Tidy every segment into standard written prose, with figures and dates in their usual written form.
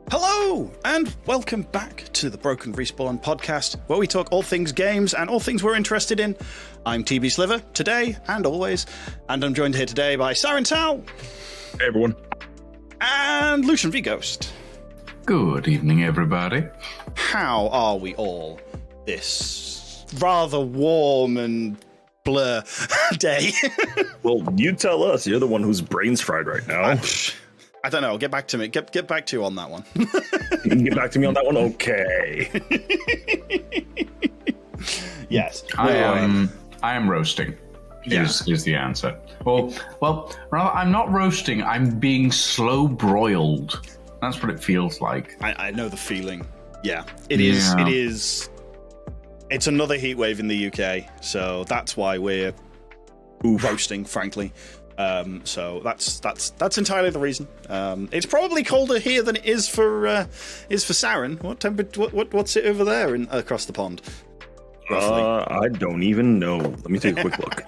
Hello, and welcome back to the Broken Respawn podcast, where we talk all things games and all things we're interested in. I'm TBSliver, today and always, and I'm joined here today by SarinTal. Hey, everyone. And Lucian V Ghost. Good evening, everybody. How are we all this rather warm and blur day? Well, you tell us. You're the one whose brain's fried right now. I don't know. Get back to me. Get back to you on that one. You can get back to me on that one? Okay. Yes. I am roasting. Is the answer. Well, rather, I'm not roasting. I'm being slow broiled. That's what it feels like. I know the feeling. Yeah, it is. Yeah. It is. It's another heat wave in the UK, so that's why we're roasting, frankly. So that's entirely the reason. It's probably colder here than it is for Sarin. What temperature? What's it over there across the pond? I don't even know. Let me take a quick look.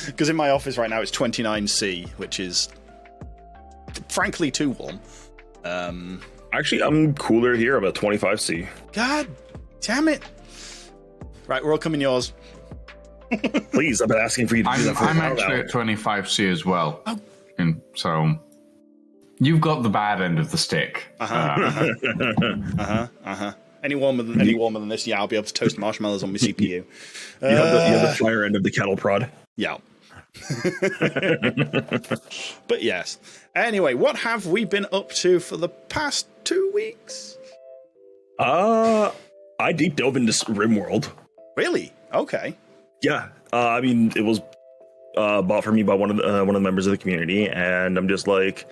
Because in my office right now it's 29°C, which is frankly too warm. Actually, I'm cooler here, about 25°C. God damn it! Right, we're all coming yours. Please, I've been asking for you to do that for a while. I'm actually at 25°C as well. Oh. And so you've got the bad end of the stick. Any warmer than this, yeah, I'll be able to toast marshmallows on my CPU. You have the fire end of the kettle prod. Yeah. But yes. Anyway, what have we been up to for the past 2 weeks? I deep dove into RimWorld. Really? Okay. Yeah. I mean, it was bought for me by one of the members of the community, and I'm just like,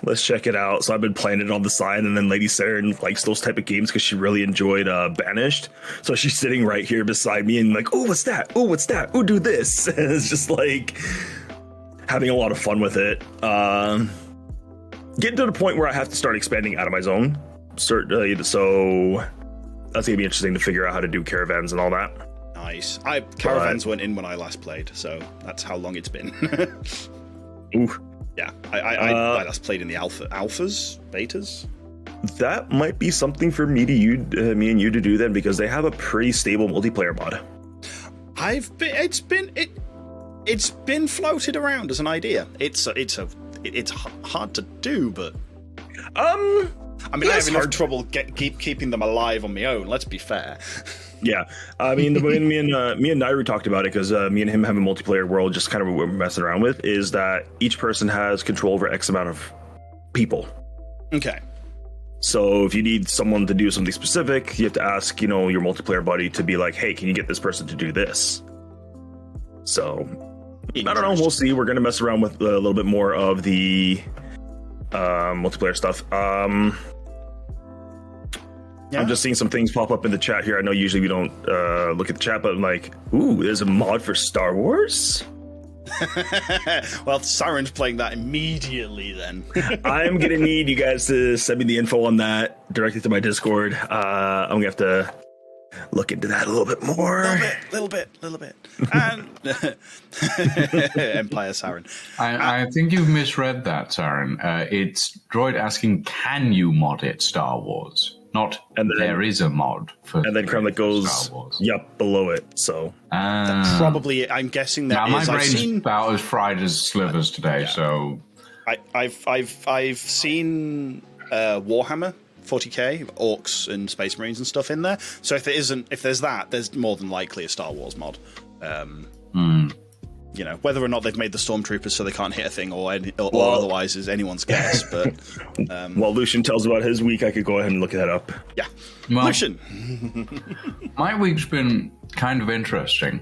let's check it out. So I've been playing it on the side, and then Lady Sarin likes those type of games because she really enjoyed Banished. So she's sitting right here beside me and like, oh, what's that? Oh, what's that? Oh, do this. And it's just like having a lot of fun with it. Getting to the point where I have to start expanding out of my zone. So that's gonna be interesting to figure out how to do caravans and all that. Nice. Caravans went in when I last played, so that's how long it's been. Ooh. Yeah, I last played in the alphas, betas. That might be something for me and you to do then, because they have a pretty stable multiplayer mod. It's been floated around as an idea. It's hard to do, but I mean, I have enough trouble keeping them alive on my own. Let's be fair. Yeah, I mean, the way me and Nairu talked about it, because me and him have a multiplayer world, just kind of what we're messing around with, is that each person has control over X amount of people. Okay. So if you need someone to do something specific, you have to ask, your multiplayer buddy to be like, hey, can you get this person to do this? So, I don't know. We'll see. We're going to mess around with a little bit more of the multiplayer stuff. Yeah. I'm just seeing some things pop up in the chat here. I know usually we don't look at the chat, but I'm like, ooh, there's a mod for Star Wars? Well, Sarin's playing that immediately then. I'm going to need you guys to send me the info on that directly to my Discord. I'm going to have to look into that a little bit more. Little bit. And Empire Sarin. I think you've misread that, Sarin. It's Droid asking, can you mod it Star Wars? Not, and then, there is a mod for. And then Kremlik goes, yep, below it. So probably, I'm guessing that now, is. My brain's about as fried as slivers today. Yeah. So I've seen Warhammer 40k, Orcs and Space Marines and stuff in there. So if there's that, there's more than likely a Star Wars mod. Whether or not they've made the Stormtroopers so they can't hit a thing or otherwise is anyone's guess. But while Lucian tells about his week, I could go ahead and look that up. Yeah, well, Lucian. My week's been kind of interesting.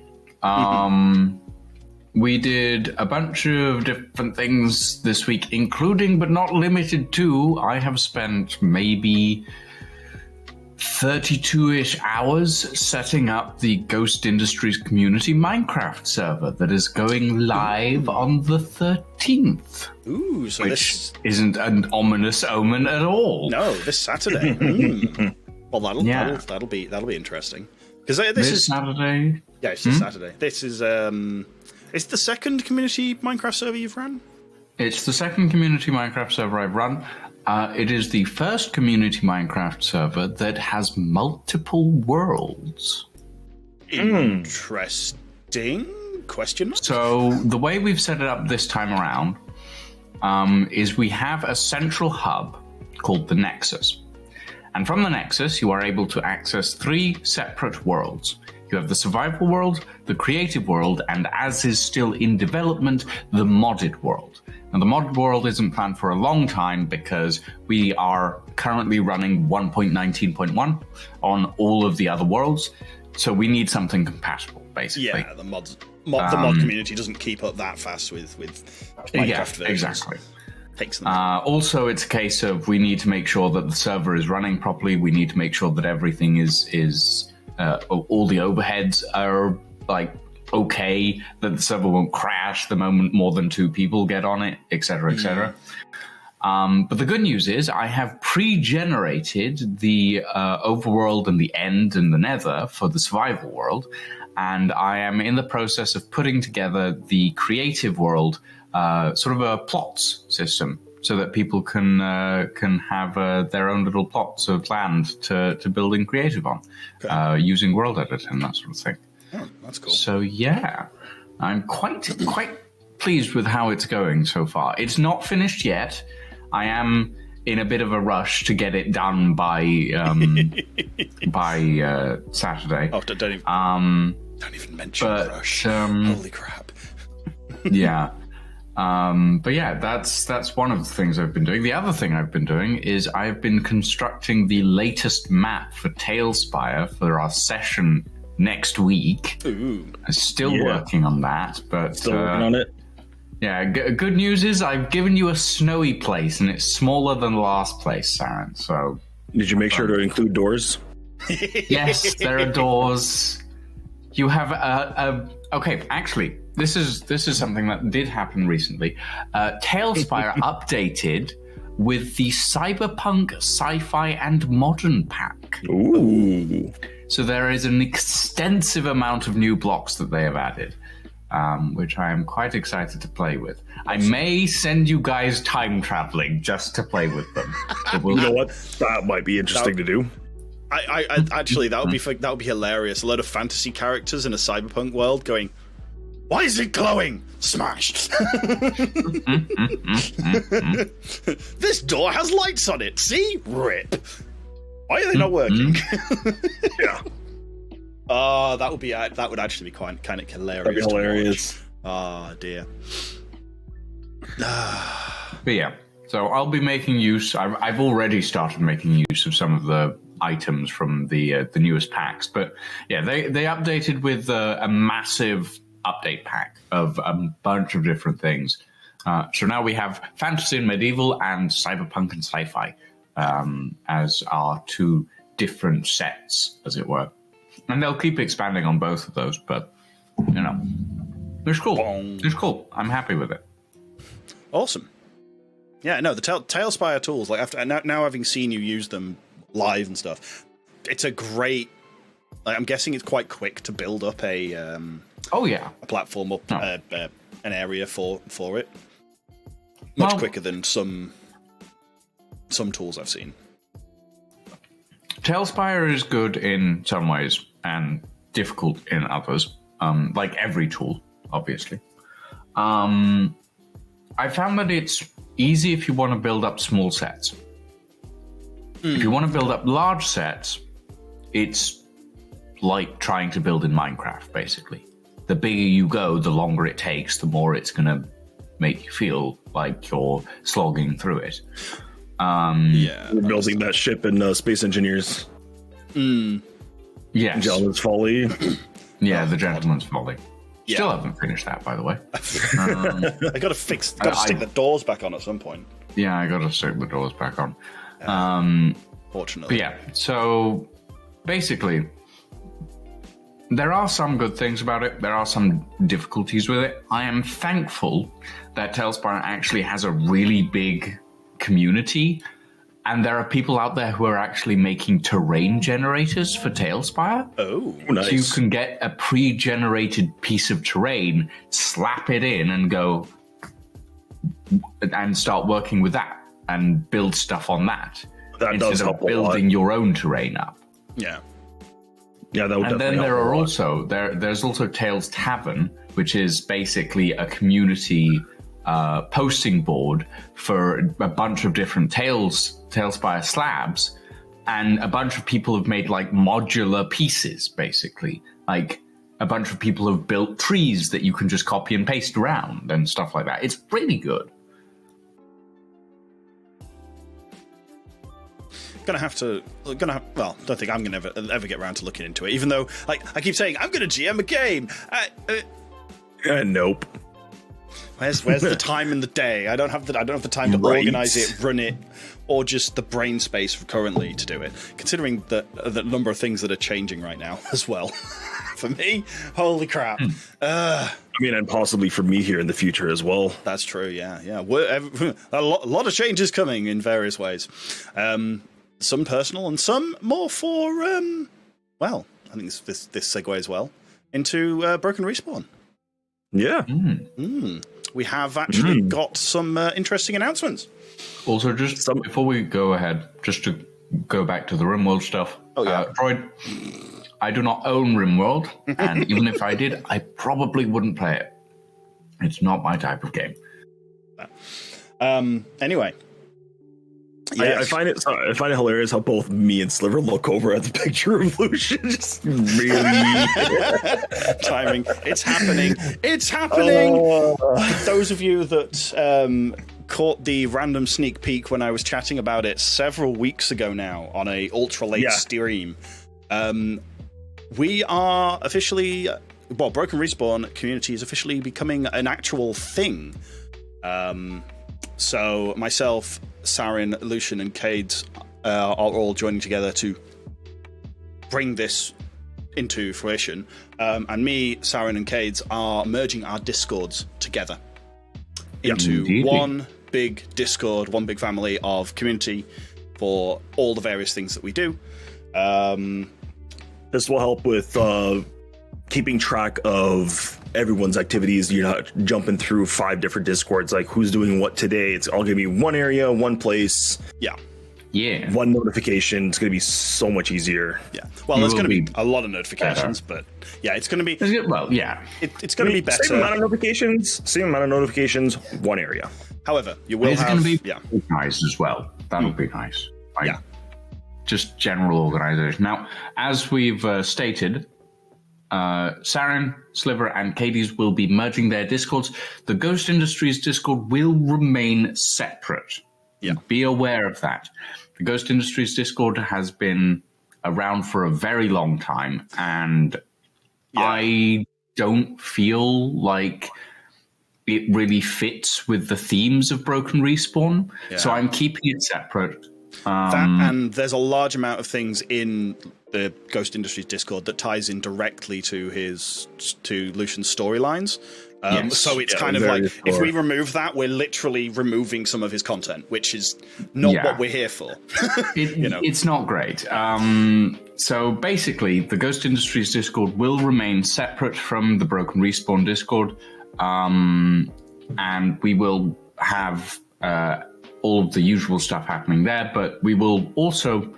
We did a bunch of different things this week, including but not limited to, I have spent maybe 32-ish hours setting up the Ghost Industries community Minecraft server that is going live on the 13th. Ooh, so which isn't an ominous omen at all. No, this Saturday. Well, that'll be interesting, because this is Saturday. Yeah, it's this Saturday. This is it's the second community Minecraft server you've run. It's the second community Minecraft server I've run. It is the first community Minecraft server that has multiple worlds. Interesting question. So the way we've set it up this time around is we have a central hub called the Nexus. And from the Nexus, you are able to access 3 separate worlds. You have the survival world, the creative world, and as is still in development, the modded world. Now, the modded world isn't planned for a long time because we are currently running 1.19.1 on all of the other worlds. So we need something compatible, basically. Yeah, the mod community doesn't keep up that fast with Minecraft versions. Exactly. Takes them. Also, it's a case of we need to make sure that the server is running properly. We need to make sure that everything is all the overheads are like okay, that the server won't crash the moment more than 2 people get on it, etc., etc. But the good news is I have pre-generated the overworld and the end and the nether for the survival world, and I am in the process of putting together the creative world, sort of a plots system, so that people can have their own little plots of land to build in creative on, using world edit and that sort of thing. Oh, that's cool. So yeah, I'm quite pleased with how it's going so far. It's not finished yet. I am in a bit of a rush to get it done by Saturday. Oh, don't even mention rush. Holy crap. Yeah. But yeah, that's one of the things I've been doing. The other thing I've been doing is I've been constructing the latest map for TaleSpire for our session next week. Ooh. I'm still working on that, but still working on it. Yeah, good news is I've given you a snowy place, and it's smaller than the last place, Sarin. So did you make sure to include doors? Yes, there are doors. You have okay. Actually, this is something that did happen recently. TaleSpire updated with the Cyberpunk, Sci-Fi, and Modern pack. Ooh. So there is an extensive amount of new blocks that they have added, which I am quite excited to play with. I may send you guys time traveling just to play with them. You know what? That might be interesting to do. I actually that would be hilarious. A lot of fantasy characters in a cyberpunk world going, "Why is it glowing? Smashed." This door has lights on it. See? Rip. Why are they not working? Yeah. Oh, that would actually be kind of hilarious. That'd be hilarious. Oh dear. But yeah, so I'll be making use. I've already started making use of some of the items from the newest packs. But yeah, they updated with a massive update pack of a bunch of different things. So now we have fantasy and medieval and cyberpunk and sci-fi as our 2 different sets, as it were. And they'll keep expanding on both of those, but, you know, it's cool. It's cool. I'm happy with it. Awesome. Yeah, no, the TaleSpire tools, like after now having seen you use them live and stuff, it's a great. Like, I'm guessing it's quite quick to build up a. A platform up, an area for it. Much quicker than some tools I've seen. TaleSpire is good in some ways and difficult in others, like every tool, obviously. I found that it's easy if you want to build up small sets. If you want to build up large sets, it's like trying to build in Minecraft, basically. The bigger you go, the longer it takes, the more it's going to make you feel like you're slogging through it. We're building that ship in Space Engineers. Yes. Gentleman's Folly. The Gentleman's Folly. Yeah. Still haven't finished that, by the way. I got to stick the doors back on at some point. Yeah, I got to stick the doors back on. Fortunately. But yeah, so basically, there are some good things about it. There are some difficulties with it. I am thankful that TaleSpire actually has a really big community, and there are people out there who are actually making terrain generators for TaleSpire. Oh, nice. So you can get a pre-generated piece of terrain, slap it in, and go and start working with that. and build stuff on that. That does help a lot. Building your own terrain up. Yeah. Yeah, that would and then definitely there's also Tales Tavern, which is basically a community posting board for a bunch of different Talespire slabs, and a bunch of people have made like modular pieces, basically. Like a bunch of people have built trees that you can just copy and paste around and stuff like that. It's really good. Well, don't think I'm gonna ever get around to looking into it, even though like I keep saying I'm gonna GM a game. Nope. Where's the time in the day? I don't have the time to organize it, run it, or just the brain space currently to do it. Considering the number of things that are changing right now as well. For me, holy crap. I mean, and possibly for me here in the future as well. That's true. Yeah. A lot of changes coming in various ways. Some personal and some more for well, I think this segues well into Broken Respawn. Yeah. We have actually got some interesting announcements. Also, just before we go ahead, just to go back to the RimWorld stuff. Oh, yeah. Droid, I do not own RimWorld, and even if I did, I probably wouldn't play it. It's not my type of game. Anyway. Yes. I find it hilarious how both me and Sliver look over at the picture of Lucian. Just really timing. It's happening. It's happening. Those of you that caught the random sneak peek when I was chatting about it several weeks ago now on a ultra late stream, we are officially Broken Respawn community is officially becoming an actual thing. So myself, Sarin, Lucian, and Cades are all joining together to bring this into fruition. And me, Sarin, and Cades are merging our Discords together into one big Discord, one big family of community for all the various things that we do. This will help with keeping track of everyone's activities. You're not jumping through 5 different Discords, like who's doing what today. It's all going to be one area, one place. Yeah. One notification. It's going to be so much easier. Yeah. Well, there's going to be a lot of notifications, but yeah, it's going to be... Well, yeah. It's going to be better. Same amount of notifications, one area. However, you will have... It's going to be organized as well. That'll be nice. Just general organization. Now, as we've stated... Sarin, Sliver, and Cades will be merging their Discords. The Ghost Industries Discord will remain separate. Yeah. Be aware of that. The Ghost Industries Discord has been around for a very long time, and I don't feel like it really fits with the themes of Broken Respawn, so I'm keeping it separate. And there's a large amount of things in the Ghost Industries Discord that ties in directly to Lucian's storylines. So it's kind of like, if we remove that, we're literally removing some of his content, which is not what we're here for. It's not great. So basically, the Ghost Industries Discord will remain separate from the Broken Respawn Discord, and we will have all of the usual stuff happening there, but we will also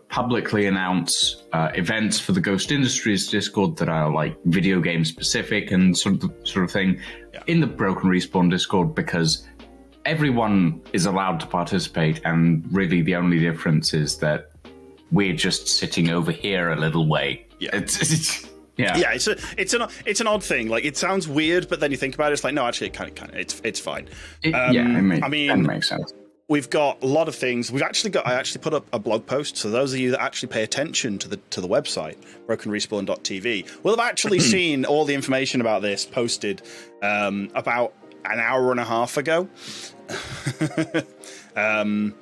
publicly announce events for the Ghost Industries Discord that are like video game specific and sort of thing in the Broken Respawn Discord, because everyone is allowed to participate, and really the only difference is that we're just sitting over here a little way. It's an odd thing. Like, it sounds weird, but then you think about it, it's like, no, actually, it kind of, it's fine. It makes sense. We've got a lot of things. I actually put up a blog post, so those of you that actually pay attention to the website, brokenrespawn.tv, will have actually seen all the information about this posted about an hour and a half ago. It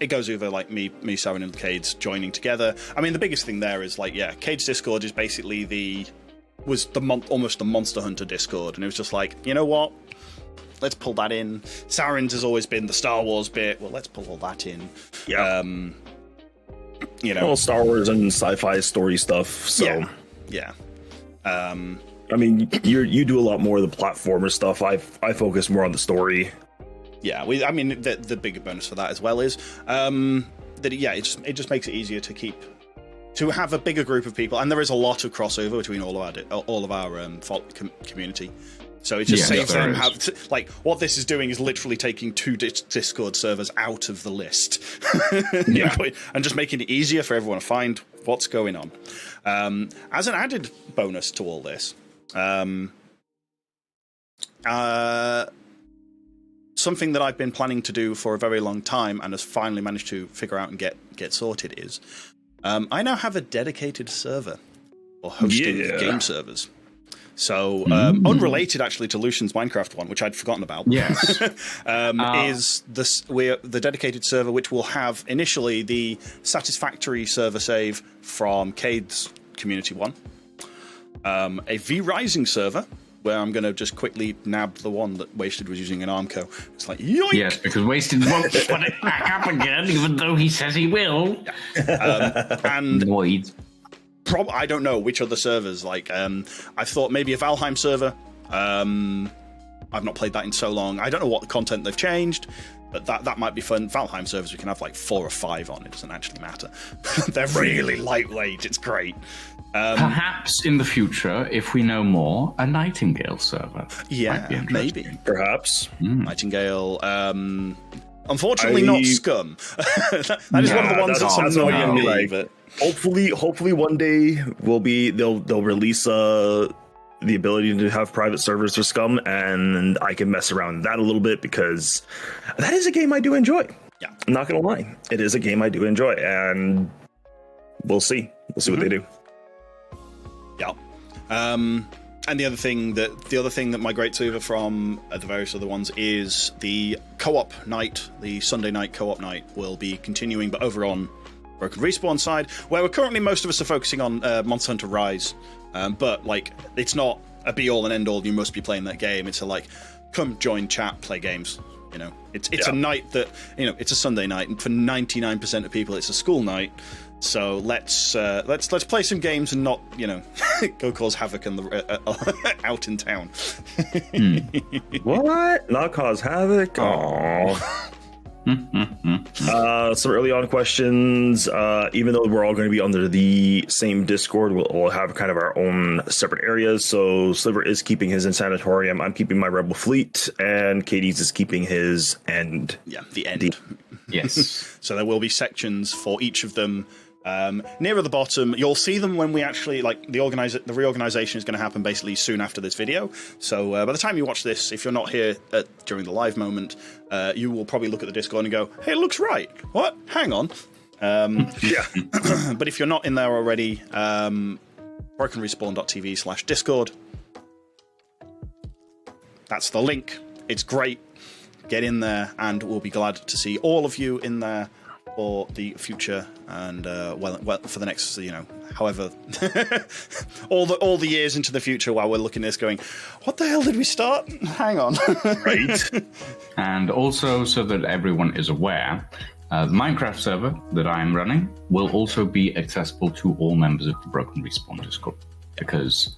goes over like me, Sarin, and Cades joining together. I mean, the biggest thing there is like, Cades Discord is basically almost the Monster Hunter Discord, and it was just like, you know what? Let's pull that in. Sarin's has always been the Star Wars bit. Well, let's pull all that in. Yeah. Well, Star Wars and sci-fi story stuff. So yeah. I mean, you do a lot more of the platformer stuff. I focus more on the story. Yeah, I mean, the bigger bonus for that as well is that it just makes it easier to have a bigger group of people, and there is a lot of crossover between all of our community. So it just saves them what this is doing is literally taking 2 Discord servers out of the list, and just making it easier for everyone to find what's going on. As an added bonus to all this, something that I've been planning to do for a very long time and has finally managed to figure out and get sorted is I now have a dedicated server for hosting game servers. So, unrelated actually to Lucian's Minecraft one, which I'd forgotten about. Yes, is the dedicated server which will have initially the satisfactory server save from Cade's community one, a V Rising server where I'm going to just quickly nab the one that Wasted was using in Armco. It's like, yoink! Yes, because Wasted won't put it back up again, even though he says he will. And Void. I don't know which other servers. Like, I thought maybe a Valheim server. I've not played that in so long. I don't know what content they've changed, but that might be fun. Valheim servers, we can have like 4 or 5 on. It doesn't actually matter. They're really lightweight. It's great. Perhaps in the future, if we know more, a Nightingale server. Yeah, maybe. Perhaps. Nightingale. Unfortunately, not Scum. that is one of the ones that's annoying me. But hopefully one day they'll release the ability to have private servers for Scum, and I can mess around with that a little bit, because that is a game I do enjoy. Yeah, I'm not gonna lie, it is a game I do enjoy, and we'll see what they do. Yeah. And the other thing that migrates over from the various other ones is the co-op night. The Sunday night co-op night will be continuing, but over on Broken Respawn side, where currently most of us are focusing on Monster Hunter Rise. But like, it's not a be-all and end-all. You must be playing that game. It's come join chat, play games. You know, it's a night that, it's a Sunday night, and for 99% of people, it's a school night. So let's play some games and not, go cause havoc out in town. What? Not cause havoc? Aww. Some early on questions. Even though we're all going to be under the same Discord, we'll have kind of our own separate areas. So Sliver is keeping his Insanatorium. I'm keeping my Rebel Fleet, and Katie's is keeping his End. Yeah, the End. Yes. So there will be sections for each of them. Nearer the bottom, you'll see them when we actually the reorganization is going to happen basically soon after this video. So by the time you watch this, if you're not here during the live moment, you will probably look at the Discord and go, "Hey, it looks right. What? Hang on." Yeah. But if you're not in there already, brokenrespawn.tv/Discord. That's the link. It's great. Get in there, and we'll be glad to see all of you in there for the future, and well for the next, however all the years into the future, while we're looking at this going, what the hell did we start? Hang on. Right. And also, so that everyone is aware, the Minecraft server that I'm running will also be accessible to all members of the Broken Respawn Discord, because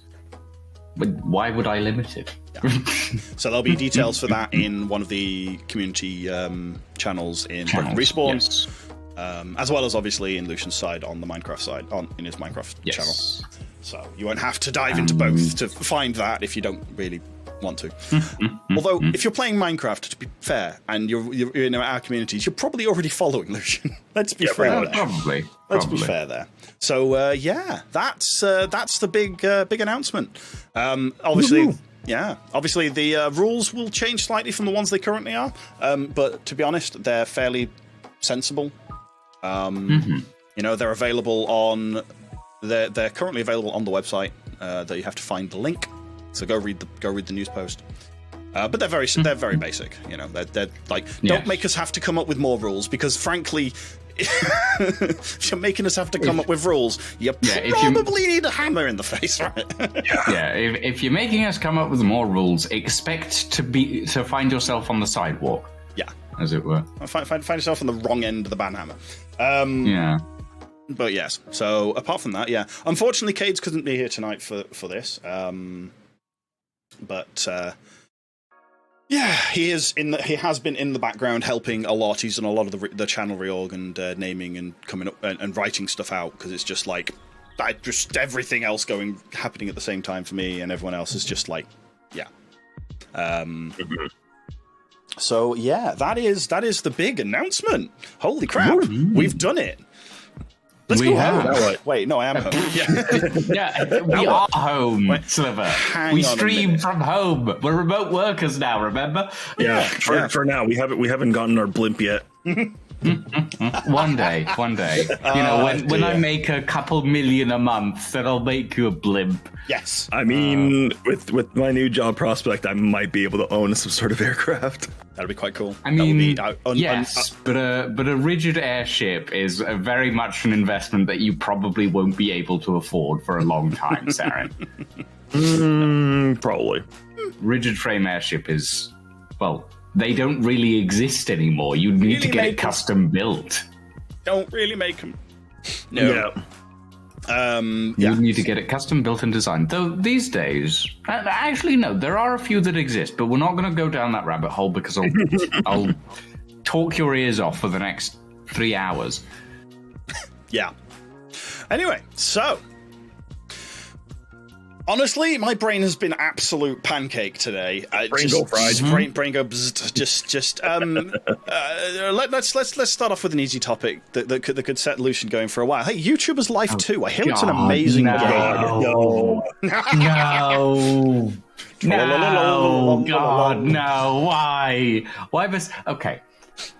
why would I limit it? Yeah. So there'll be details for that in one of the community channels in Broken Respawn. Yes. As well as obviously in Lucian's side, on the Minecraft side, in his Minecraft channel. So you won't have to dive into both to find that if you don't really want to. Although, if you're playing Minecraft, to be fair, and you're in our communities, you're probably already following Lucian. Let's be fair. Probably. Let's be fair there. So that's the big announcement. Obviously. Woo-hoo. Yeah, obviously the rules will change slightly from the ones they currently are, but to be honest, they're fairly sensible. They're available on. They're currently available on the website. That you have to find the link. So go read the news post. But they're very basic. They're like, don't make us have to come up with more rules, because frankly, if you're making us have to come up with rules, you probably need a hammer in the face, right? If you're making us come up with more rules, expect to find yourself on the sidewalk. Yeah, as it were. Find yourself on the wrong end of the banhammer. But yes. So apart from that, unfortunately, Cades couldn't be here tonight for this. But Yeah, he is he has been in the background helping a lot. He's done a lot of the channel reorg and naming and coming up and writing stuff out, because it's just like just everything else happening at the same time for me, and everyone else is just like, yeah. So yeah, that is the big announcement. Holy crap, we've done it. Let's go home. Wait, no, I am home. Yeah, we are home, Sliver. We stream from home. We're remote workers now, remember? Yeah, for now. We haven't gotten our blimp yet. One day. You know, when I make a couple million a month, then I'll make you a blimp. Yes. I mean, with my new job prospect, I might be able to own some sort of aircraft. That'd be quite cool. I mean, yes, but a rigid airship is very much an investment that you probably won't be able to afford for a long time, Sarin. Probably. Rigid frame airship is, well, they don't really exist anymore. You need to get it custom built. Don't really make them. No. Yeah. You need to get it custom built and designed. Though these days, actually no, there are a few that exist, but we're not going to go down that rabbit hole because I'll talk your ears off for the next 3 hours. Yeah. Anyway, so honestly, my brain has been absolute pancake today. Brain go fried. Brain go bzzt. Let's start off with an easy topic that could set Lucian going for a while. Hey, YouTuber's Life 2. I hear it's an amazing game. No. No, God, no. Why? Okay.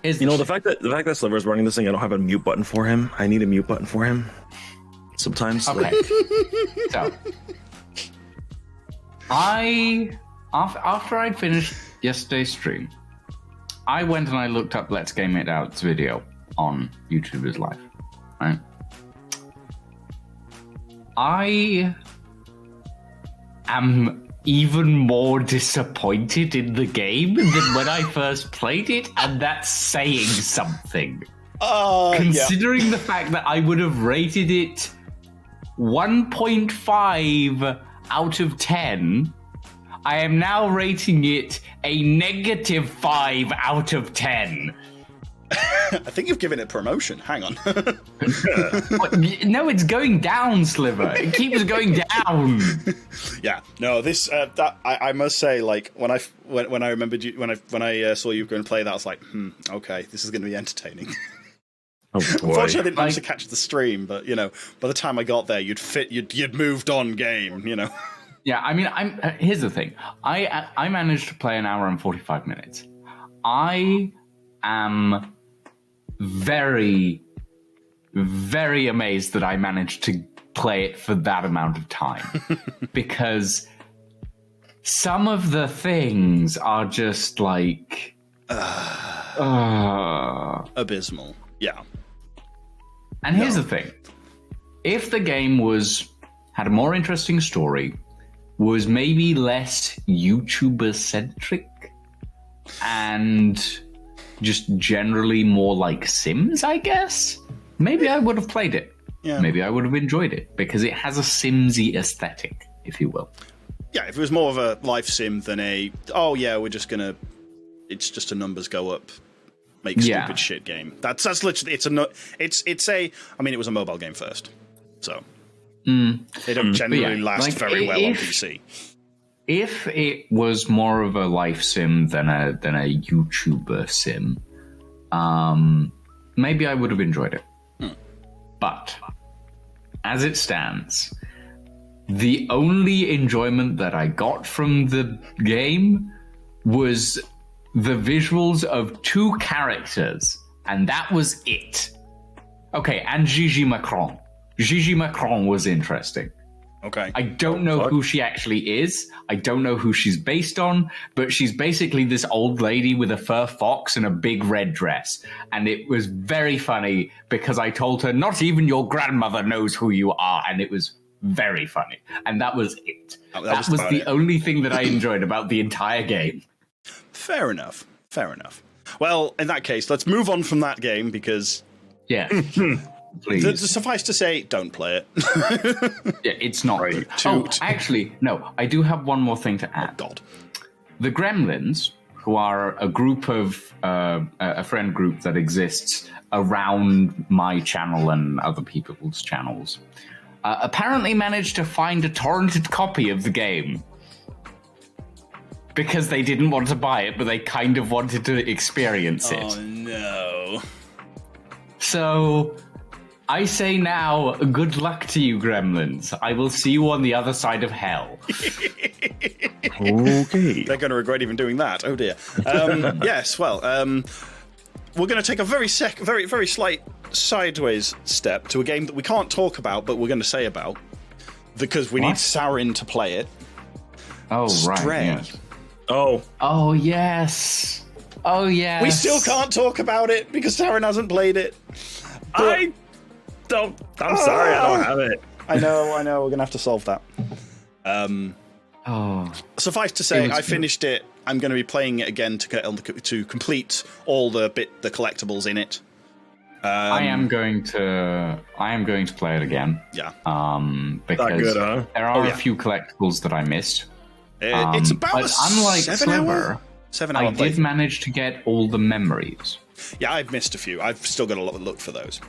The fact that Sliver's running this thing, I don't have a mute button for him. I need a mute button for him. Sometimes. Okay. So. After I'd finished yesterday's stream, I went and I looked up Let's Game It Out's video on YouTuber's Life. Right? I am even more disappointed in the game than when I first played it, and that's saying something. Considering the fact that I would have rated it 1.5 out of 10, I am now rating it a -5 out of 10. I think you've given it promotion. Hang on. No, it's going down, Sliver. It keeps going down. Yeah. No, this I must say, like when I remembered you when I saw you go and play that, I was like, okay, this is going to be entertaining. Unfortunately, I didn't manage to catch the stream, but by the time I got there, you'd moved on game. Yeah, I mean, here's the thing. I managed to play 1 hour and 45 minutes. I am very, very amazed that I managed to play it for that amount of time. Because some of the things are just like... abysmal. Yeah. And here's the thing. If the game had a more interesting story, was maybe less YouTuber-centric, and just generally more like Sims, I guess, maybe I would have played it. Yeah. Maybe I would have enjoyed it, because it has a Simsy aesthetic, if you will. Yeah, if it was more of a life sim than we're just gonna, it's just a numbers go up, make stupid shit game. That's literally, it was a mobile game first, so they don't generally last very well on PC. If it was more of a life sim than a YouTuber sim, maybe I would have enjoyed it. But as it stands, the only enjoyment that I got from the game was the visuals of 2 characters, and that was it. Okay, and Gigi Macron. Gigi Macron was interesting. Okay. I don't know who she actually is. I don't know who she's based on, but she's basically this old lady with a fur fox and a big red dress. And it was very funny because I told her, not even your grandmother knows who you are. And it was very funny. And that was it. That was the only thing that I enjoyed about the entire game. Fair enough. Well, in that case, let's move on from that game because... Yeah. Please. Suffice to say, don't play it. Yeah, it's not good. Actually, no, I do have one more thing to add. Oh, God. The Gremlins, who are a group of a friend group that exists around my channel and other people's channels, apparently managed to find a torrented copy of the game because they didn't want to buy it, but they kind of wanted to experience it. Oh no! So I say now, good luck to you, gremlins. I will see you on the other side of hell. Okay. They're going to regret even doing that. Oh dear. Yes. Well, we're going to take a very slight sideways step to a game that we can't talk about, but we're going to say about because we need Sarin to play it. Oh, Stray. right. Yes. Oh, yes. Oh, yes. We still can't talk about it because Sarin hasn't played it. I'm sorry, I don't have it. I know. We're going to have to solve that. Suffice to say, I finished it. I'm going to be playing it again to complete all the collectibles in it. I am going to play it again. Yeah. Because good, huh? there are a few collectibles that I missed. It's about but unlike 7 Sliver, 7 hour I did manage to get all the memories. Yeah, I've missed a few. I've still got to look for those.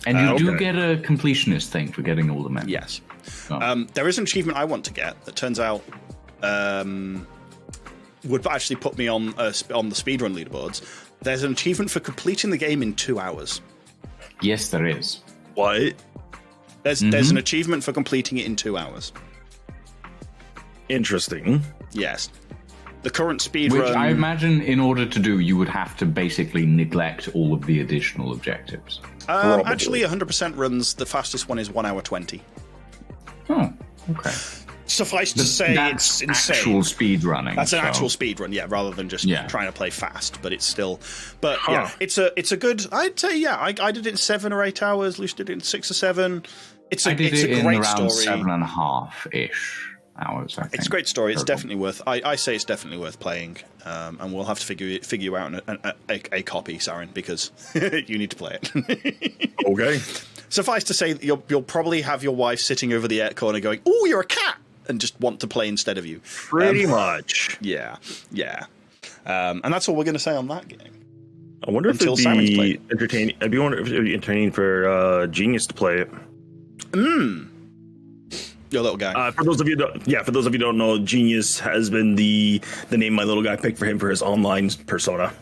And you do get a completionist thing for getting all the memories. Yes. Oh. There is an achievement I want to get that turns out would actually put me on the speedrun leaderboards. There's an achievement for completing the game in 2 hours. Yes, there is. What? There's an achievement for completing it in 2 hours. Interesting. Yes. The current speedrun... Which I imagine in order to do, you would have to basically neglect all of the additional objectives. Actually, 100% runs, the fastest one is 1 hour 20. Oh, okay. Suffice to say, that's it's insane. Actual speed running. That's an actual speed run, yeah, rather than just trying to play fast. But it's still, yeah, it's a good. I'd say, yeah, I did it in 7 or 8 hours. Lucian did it in 6 or 7. It's a great around story. 7.5-ish hours. I think. It's a great story. It's definitely worth. I say it's definitely worth playing. And we'll have to figure you out a copy, Sarin, because you need to play it. Okay. Suffice to say, you'll probably have your wife sitting over the corner going, "Oh, you're a cat," and just want to play instead of you. Pretty much. Yeah. And that's all we're going to say on that game. I wonder if it'd be entertaining. I'd be wondering if it'd be entertaining for Genius to play it. Your little guy. For those of you who don't know, Genius has been the name my little guy picked for him for his online persona.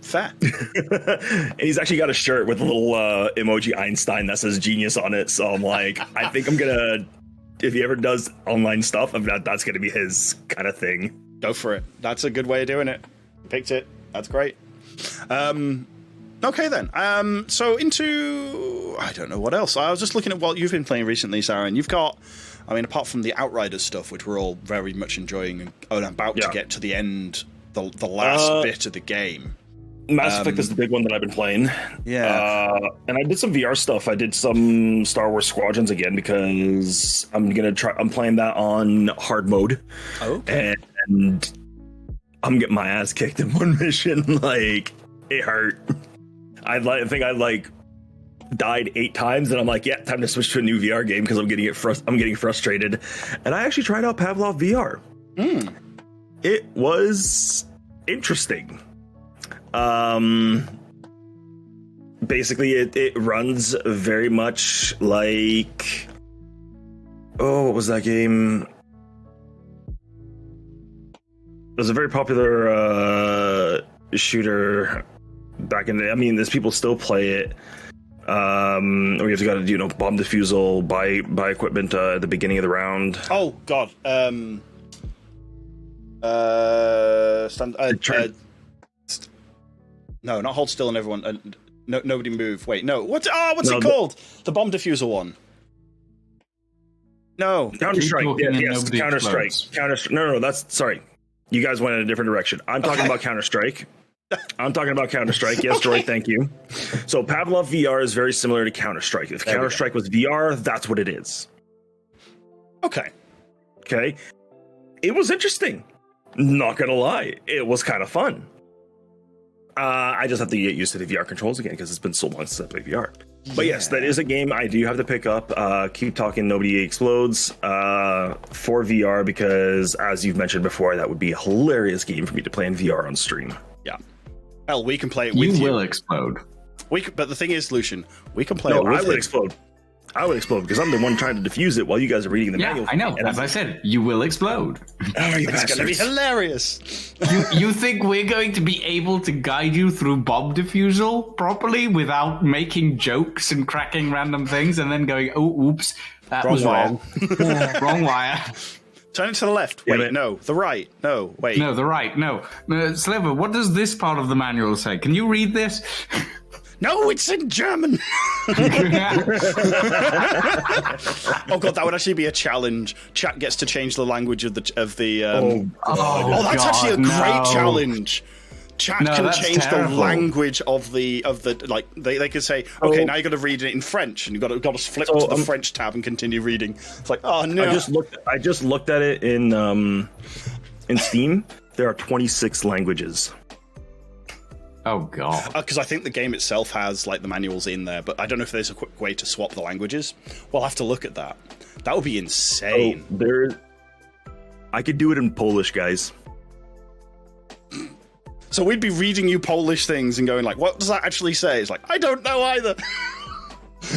Fair. And he's actually got a shirt with a little emoji Einstein that says Genius on it. So I'm like, I think I'm gonna, if he ever does online stuff, that's gonna be his kind of thing. Go for it. That's a good way of doing it. Picked it. That's great. Okay then. So into, I don't know what else. I was just looking at what you've been playing recently, Sarin. You've got, I mean, apart from the Outriders stuff, which we're all very much enjoying and about to get to the end, the last bit of the game. Mass Effect is the big one that I've been playing. Yeah. And I did some VR stuff. I did some Star Wars Squadrons again because I'm playing that on hard mode. Okay. And I'm getting my ass kicked in one mission. Like, it hurt. I think I died 8 times, and I'm like, yeah, time to switch to a new VR game because I'm getting frustrated. And I actually tried out Pavlov VR. It was interesting. Basically it runs very much like, what was that game? It was a very popular shooter back in the day. I mean, there's people still play it. Or you have to go to bomb defusal, buy equipment at the beginning of the round. Oh God. No, not hold still and everyone. Nobody move. Wait, no. What's it called? The bomb diffuser one. No. Counter-Strike. Yes, Counter-Strike. No, that's, sorry. You guys went in a different direction. I'm talking about Counter-Strike. Yes, Droid, thank you. So Pavlov VR is very similar to Counter-Strike. If Counter-Strike was VR, that's what it is. Okay. It was interesting. Not gonna lie. It was kind of fun. I just have to get used to the VR controls again because it's been so long since I played VR. But yes, that is a game I do have to pick up. Keep Talking Nobody Explodes for VR, because as you've mentioned before, that would be a hilarious game for me to play in VR on stream. Yeah. Hell, we can play it with you. You will explode. But the thing is, Lucian, we can play it with I would explode. I would explode because I'm the one trying to defuse it while you guys are reading the manual. I know. As I said, you will explode. It's going to be hilarious. You think we're going to be able to guide you through bomb defusal properly without making jokes and cracking random things and then going, oh, oops, that was wrong. Wrong wire. Turn it to the left. Wait, no. The right. No, wait. No, the right. No. Sliver, what does this part of the manual say? Can you read this? No, it's in German. Oh god, that would actually be a challenge. Chat gets to change the language of the. That's god, actually a great challenge. Chat can change the language of the like. They could say, okay, now you got to read it in French, and you got to flip to the French tab and continue reading. It's like, oh no. I just looked at it in Steam. There are 26 languages. Oh god! Because I think the game itself has like the manuals in there, but I don't know if there's a quick way to swap the languages. We'll have to look at that. That would be insane. I could do it in Polish, guys. So we'd be reading you Polish things and going like, "What does that actually say?" It's like, I don't know either.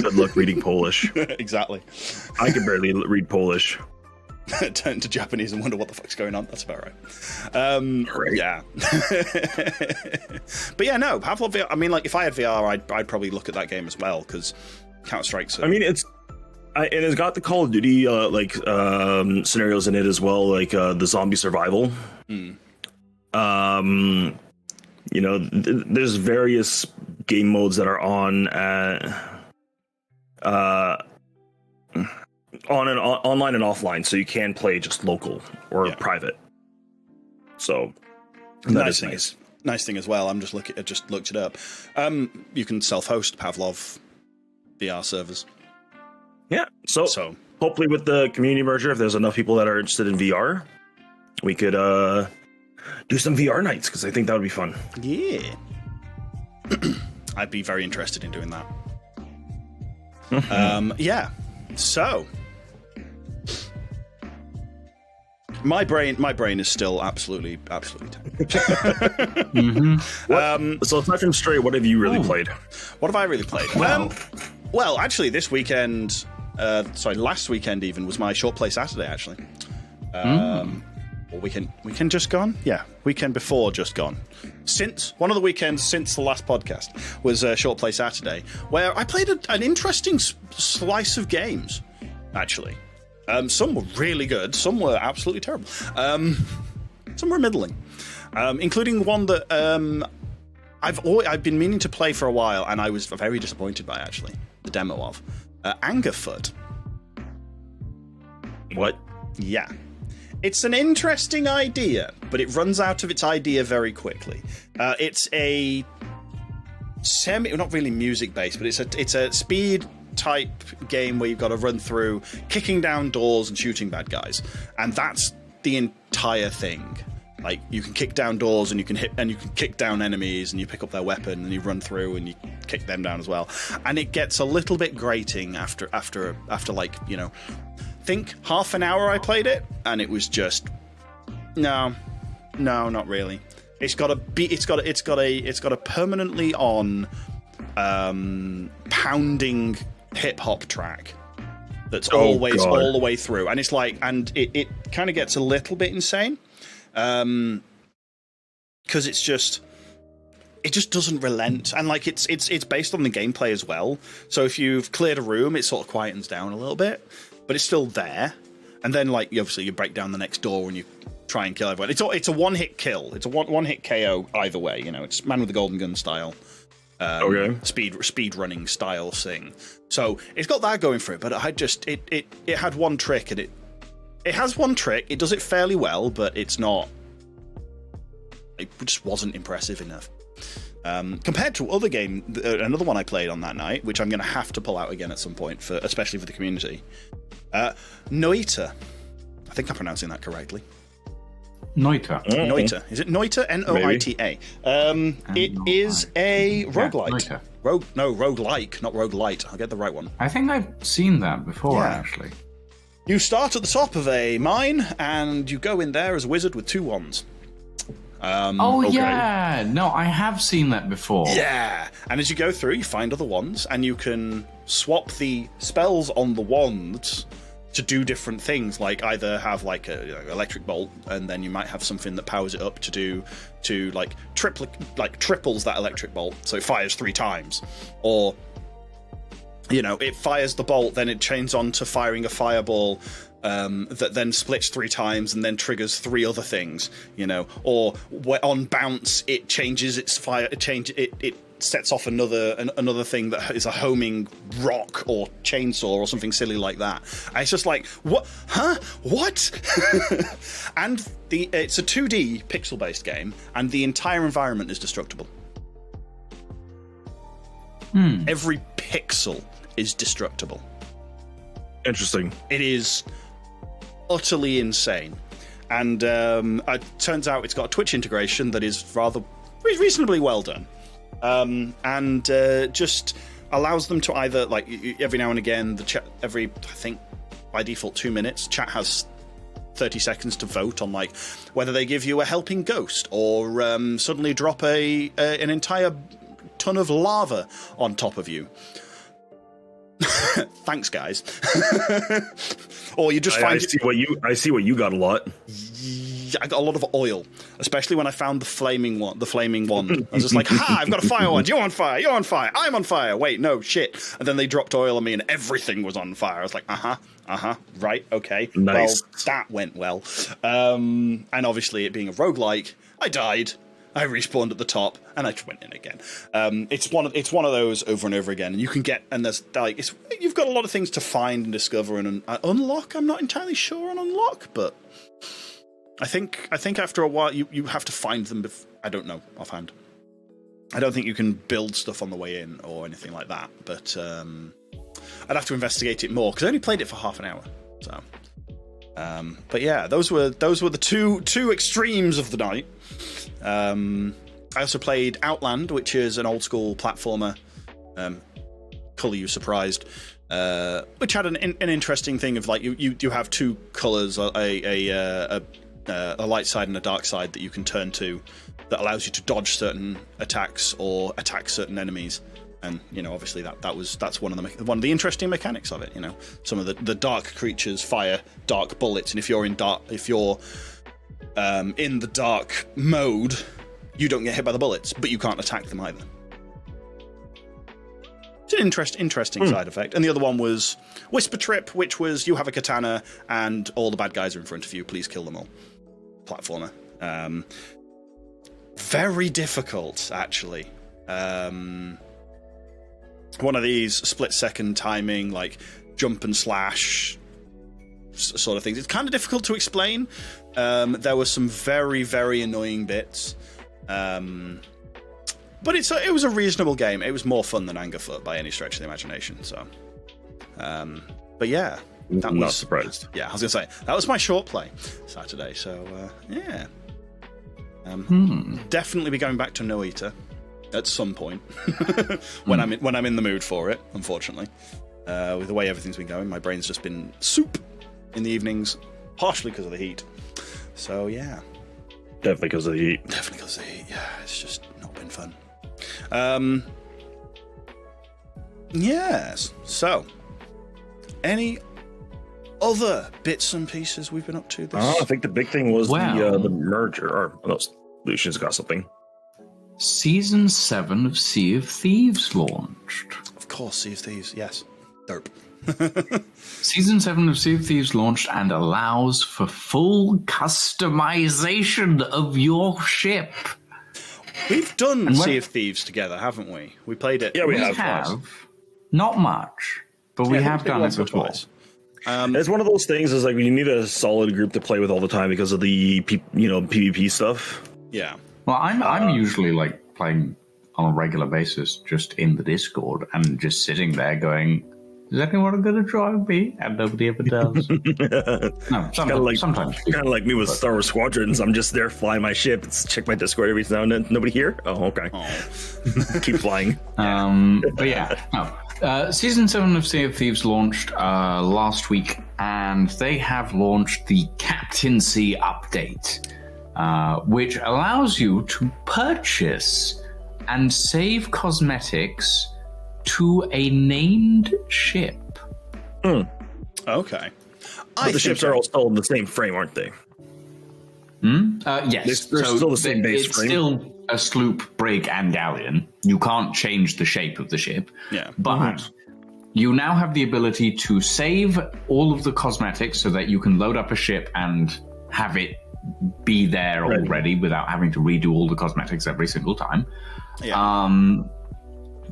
Good luck reading Polish. Exactly. I can barely read Polish. Turn to Japanese and wonder what the fuck's going on. That's about right. Right. Yeah. But yeah, no, Pavlov VR. I mean, like, if I had VR, I'd probably look at that game as well, because Counter-Strike's. I mean, it has got the Call of Duty scenarios in it as well, like the zombie survival. There's various game modes that are on online and offline, so you can play just local or private. So that is nice. Nice thing as well. I just looked it up. You can self-host Pavlov VR servers. Yeah. So hopefully with the community merger, if there's enough people that are interested in VR, we could do some VR nights, because I think that would be fun. Yeah. I'd be very interested in doing that. Yeah. So my brain is still absolutely So touch and straight, what have you really played? What have I really played? Well, actually, this weekend, last weekend even, was my short play Saturday, actually. Or weekend just gone? Yeah, weekend before just gone. One of the weekends since the last podcast was Short Play Saturday, where I played an interesting slice of games, actually. Some were really good, some were absolutely terrible. Some were middling, including one that I've been meaning to play for a while, and I was very disappointed by, actually, the demo of Angerfoot. What? Yeah. It's an interesting idea, but it runs out of its idea very quickly. It's a not really music based, but it's a speed type game where you've got to run through kicking down doors and shooting bad guys, and that's the entire thing. Like, you can kick down doors and you can kick down enemies, and you pick up their weapon and you run through and you kick them down as well. And it gets a little bit grating after like, think half an hour I played it, and it was just no, not really. It's got a permanently on pounding hip hop track that's always all the way through, and it's like, and it kind of gets a little bit insane, because it just doesn't relent, and like it's based on the gameplay as well. So if you've cleared a room, it sort of quietens down a little bit, but it's still there. And then, like, obviously you break down the next door and you try and kill everyone. It's a one-hit kill. It's a one-hit KO either way. It's Man with the Golden Gun style. Speed running style thing. So it's got that going for it. But it had one trick, and it has one trick. It does it fairly well, but it's not. It just wasn't impressive enough. Compared to other game, another one I played on that night, which I'm going to have to pull out again at some point, especially for the community. Noita. I think I'm pronouncing that correctly. Noita. Noita. Is it Noita? Noita. It is a roguelite. Noita. Roguelike, not roguelite. I'll get the right one. I think I've seen that before, actually. You start at the top of a mine, and you go in there as a wizard with 2 wands. Yeah. No, I have seen that before. Yeah. And as you go through, you find other wands, and you can swap the spells on the wands to do different things, like either have like a electric bolt, and then you might have something that powers it up to triples that electric bolt, so it fires 3 times, or it fires the bolt, then it chains on to firing a fireball that then splits 3 times and then triggers 3 other things, or on bounce it changes its fire, it sets off another thing that is a homing rock or chainsaw or something silly like that. And it's just like, what? Huh? What? And it's a 2D pixel-based game, and the entire environment is destructible. Every pixel is destructible. Interesting. It is utterly insane. And it turns out it's got a Twitch integration that is reasonably well done. And just allows them to either, like, every now and again, the chat, I think by default 2 minutes, chat has 30 seconds to vote on, like, whether they give you a helping ghost or suddenly drop an entire ton of lava on top of you. Thanks, guys. Or you just find I see what you got a lot. I got a lot of oil, especially when I found the flaming wand. I was just like, ha, I've got a fire wand. You're on fire. You're on fire. I'm on fire. Wait, no, shit. And then they dropped oil on me and everything was on fire. I was like, right, okay. Nice. Well, that went well. And obviously it being a roguelike, I died. I respawned at the top, and I just went in again. It's one of those over and over again. And you can get, and there's like, you've got a lot of things to find and discover and unlock. I'm not entirely sure on unlock, but I think after a while you have to find them. I don't know offhand. I don't think you can build stuff on the way in or anything like that. But I'd have to investigate it more because I only played it for half an hour. So, but yeah, those were the two extremes of the night. I also played Outland, which is an old school platformer. Colour you surprised, which had an interesting thing of, like, you have 2 colours, a light side and a dark side that you can turn to, that allows you to dodge certain attacks or attack certain enemies. And obviously that's one of the interesting mechanics of it. Some of the dark creatures fire dark bullets, and if you're in the dark mode, you don't get hit by the bullets, but you can't attack them either. It's an interesting side effect. And the other one was Whisper Trip, which was you have a katana and all the bad guys are in front of you. Please kill them all. Platformer. Very difficult, actually. One of these split-second timing, like jump and slash sort of things. It's kind of difficult to explain. There were some very, very annoying bits. But it was a reasonable game. It was more fun than Angerfoot by any stretch of the imagination. So, but yeah, I'm not surprised. Yeah, I was gonna say that was my short play Saturday. So yeah, definitely be going back to Noita at some point when I'm in the mood for it. Unfortunately, with the way everything's been going, my brain's just been soup in the evenings, partially because of the heat. So yeah, definitely because of the heat. Yeah, it's just not been fun. Yes. So, any other bits and pieces we've been up to this? I think the big thing was the merger. Or Lucian's got something. Season 7 of Sea of Thieves launched. Of course, Sea of Thieves. Yes. Derp. Season 7 of Sea of Thieves launched and allows for full customization of your ship. We've done Sea of Thieves together, haven't we? We played it. Yeah, we have. Not much, but we have done it before. It's one of those things. Is like you need a solid group to play with all the time because of the PvP stuff. Yeah. Well, I'm usually like playing on a regular basis, just in the Discord and just sitting there going, Is anyone going to join me? And nobody ever does. No, sometimes. Kind of like me with Star Wars Squadrons. I'm just there flying my ship. Check my Discord every now and then. Nobody here? Oh, okay. Keep flying. But yeah, no. Season 7 of Sea of Thieves launched last week, and they have launched the Captaincy update, which allows you to purchase and save cosmetics to a named ship. Okay. But the ships are all still in the same frame, aren't they? Yes. They're still the same base frame. It's still a sloop, brig, and galleon. You can't change the shape of the ship. Yeah. But you now have the ability to save all of the cosmetics so that you can load up a ship and have it be there already without having to redo all the cosmetics every single time. Yeah.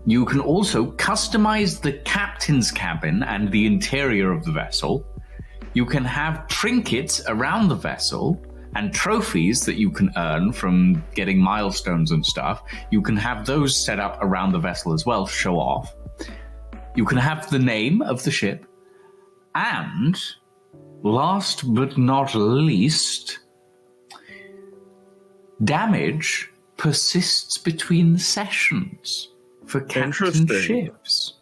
You can also customize the captain's cabin and the interior of the vessel. You can have trinkets around the vessel and trophies that you can earn from getting milestones and stuff. You can have those set up around the vessel as well to show off. You can have the name of the ship. And last but not least, damage persists between sessions for captain ships.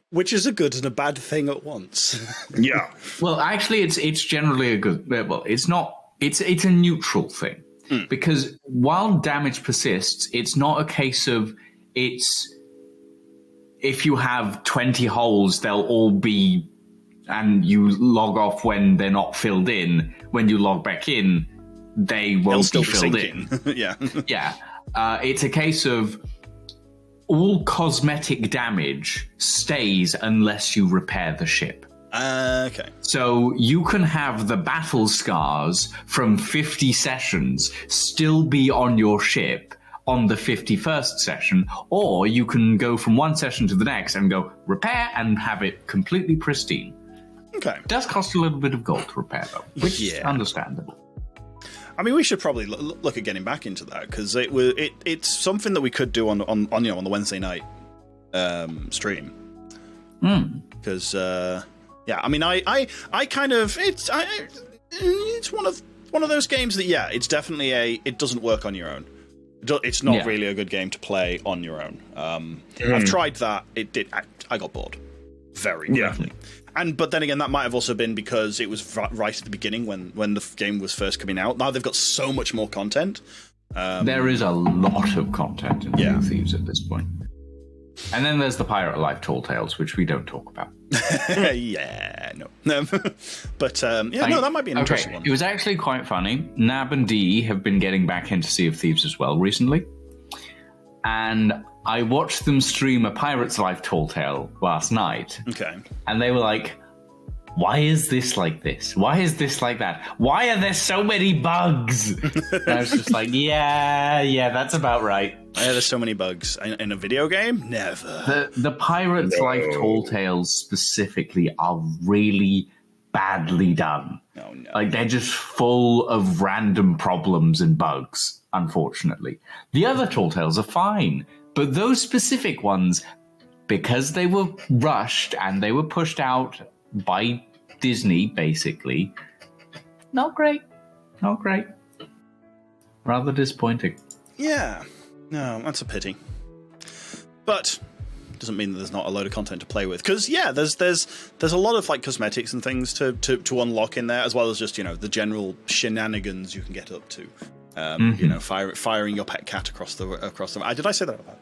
Which is a good and a bad thing at once. Yeah. Well, actually, it's generally a good. Well, it's not. It's a neutral thing because while damage persists, it's not a case of it's. If you have 20 holes, they'll all be, and you log off when they're not filled in. When you log back in, they'll still be filled in. Yeah. Yeah. It's a case of all cosmetic damage stays unless you repair the ship. Okay. So you can have the battle scars from 50 sessions still be on your ship on the 51st session, or you can go from one session to the next and go repair and have it completely pristine. Okay. It does cost a little bit of gold to repair, though, which is understandable. I mean, we should probably look at getting back into that because it's something that we could do on the Wednesday night stream. Because I mean, I kind of it's one of those games that it's definitely it doesn't work on your own. It's not really a good game to play on your own. I've tried that. It did. I got bored very quickly. But then again, that might have also been because it was right at the beginning when the game was first coming out. Now they've got so much more content. There is a lot of content in Sea of Thieves at this point. And then there's the Pirate Life Tall Tales, which we don't talk about. No. But that might be an interesting one. It was actually quite funny. Nab and Dee have been getting back into Sea of Thieves as well recently. And I watched them stream a Pirate's Life Tall Tale last night. Okay. And they were like, why is this like this? Why is this like that? Why are there so many bugs? And I was just like, yeah, that's about right. Yeah, there's so many bugs. In a video game? Never. The Pirates Life Tall Tales specifically are really badly done. Oh, no. Like, they're just full of random problems and bugs, unfortunately. The other Tall Tales are fine, but those specific ones, because they were rushed and they were pushed out by Disney, basically, not great. Rather disappointing. Yeah. No, that's a pity. But doesn't mean that there's not a load of content to play with. Because there's a lot of like cosmetics and things to unlock in there, as well as just the general shenanigans you can get up to. Firing your pet cat across the. Did I say that about?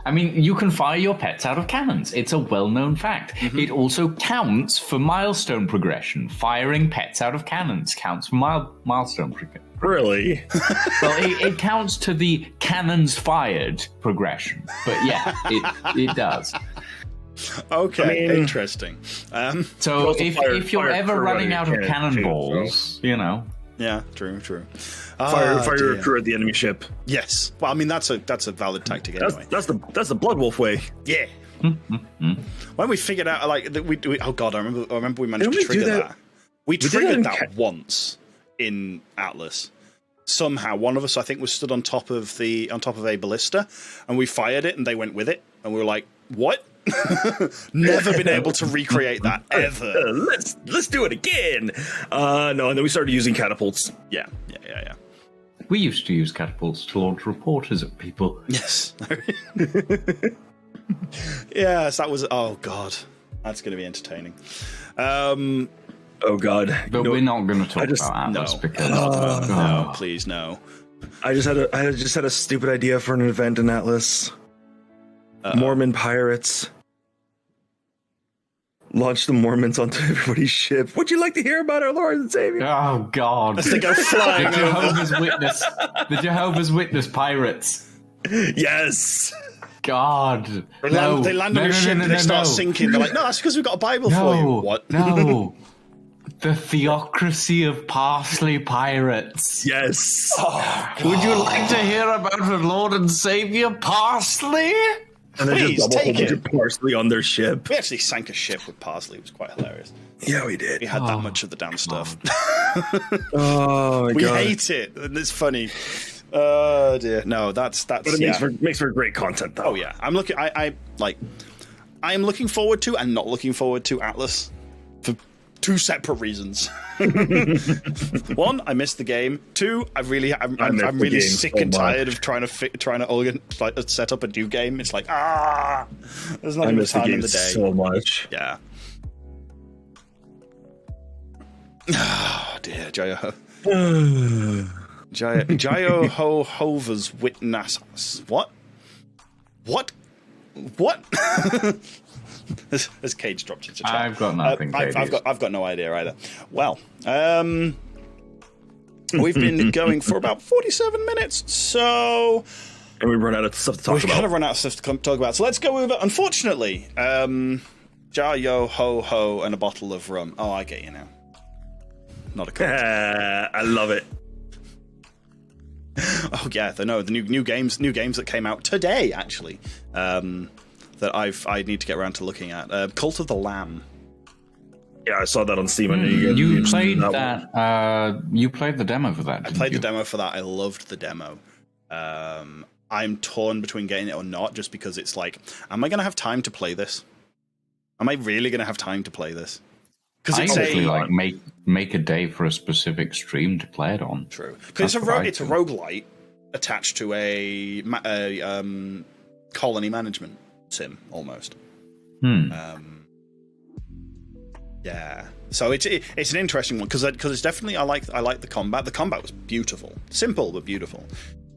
I mean, you can fire your pets out of cannons. It's a well-known fact. It also counts for milestone progression. Firing pets out of cannons counts for milestone progression. Really? Well, it counts to the cannons fired progression. But yeah, it does. Okay, interesting. So if you're ever running out of cannonballs, Yeah, true. Fire your crew at the enemy ship. Yes. Well, I mean that's a valid tactic anyway. That's the Blood Wolf way. Yeah. When we figured out like that we oh god, I remember we managed to trigger that. We triggered that once in Atlas. Somehow one of us, I think, was stood on top of a ballista, and we fired it, and they went with it, and we were like, "What?" Never been able to recreate that ever. Let's do it again. No, and then we started using catapults. Yeah. We used to use catapults to launch reporters at people. Yes. Yes, that was. Oh God, that's going to be entertaining. Oh God, But we're not going to talk about Atlas because no, please no. I just had a stupid idea for an event in Atlas. Mormon pirates. Launch the Mormons onto everybody's ship. Would you like to hear about our Lord and Savior? Oh God! As they go flying the Jehovah's Witness pirates. Yes. God, They land on your ship and they start sinking. They're like, no, that's because we've got a Bible for you. What? No. The theocracy of parsley pirates. Yes. Would you like to hear about our Lord and Savior Parsley? And then Please, just double take bunch it. of parsley on their ship. We actually sank a ship with parsley. It was quite hilarious. Yeah, we did. We had that much of the damn stuff. Oh my We God. hate it, and it's funny. Oh dear. No, that's. But it makes for great content, though. Oh yeah, I'm looking. I am looking forward to and not looking forward to Atlas for two separate reasons. One, I missed the game. Two, I'm really sick and tired of trying to set up a new game. It's like there's not enough time in the day. So much. Yeah. Oh dear, Jayo. Jayo Ho Hover's Witness. What? As Cage dropped into chat. I've got nothing. I've got no idea either. Well, we've been going for about 47 minutes, so And we've run out of stuff to talk we've about. kind of run out of stuff to talk about. So let's go with it. Unfortunately, Jayo Ho Ho and a bottle of rum. Oh, I get you now. Not a cult. I love it. Oh yeah, the new games that came out today actually. That I need to get around to looking at. Cult of the Lamb. Yeah, I saw that on Steam. You played that. You played the demo for that. I played the demo for that. I loved the demo. I'm torn between getting it or not, just because it's like, am I going to have time to play this? Am I really going to have time to play this? Because it's like make a day for a specific stream to play it on. True, because it's a roguelite attached to a colony management sim almost. Yeah, so it's an interesting one because it's definitely I like the combat. The combat was beautiful, simple but beautiful,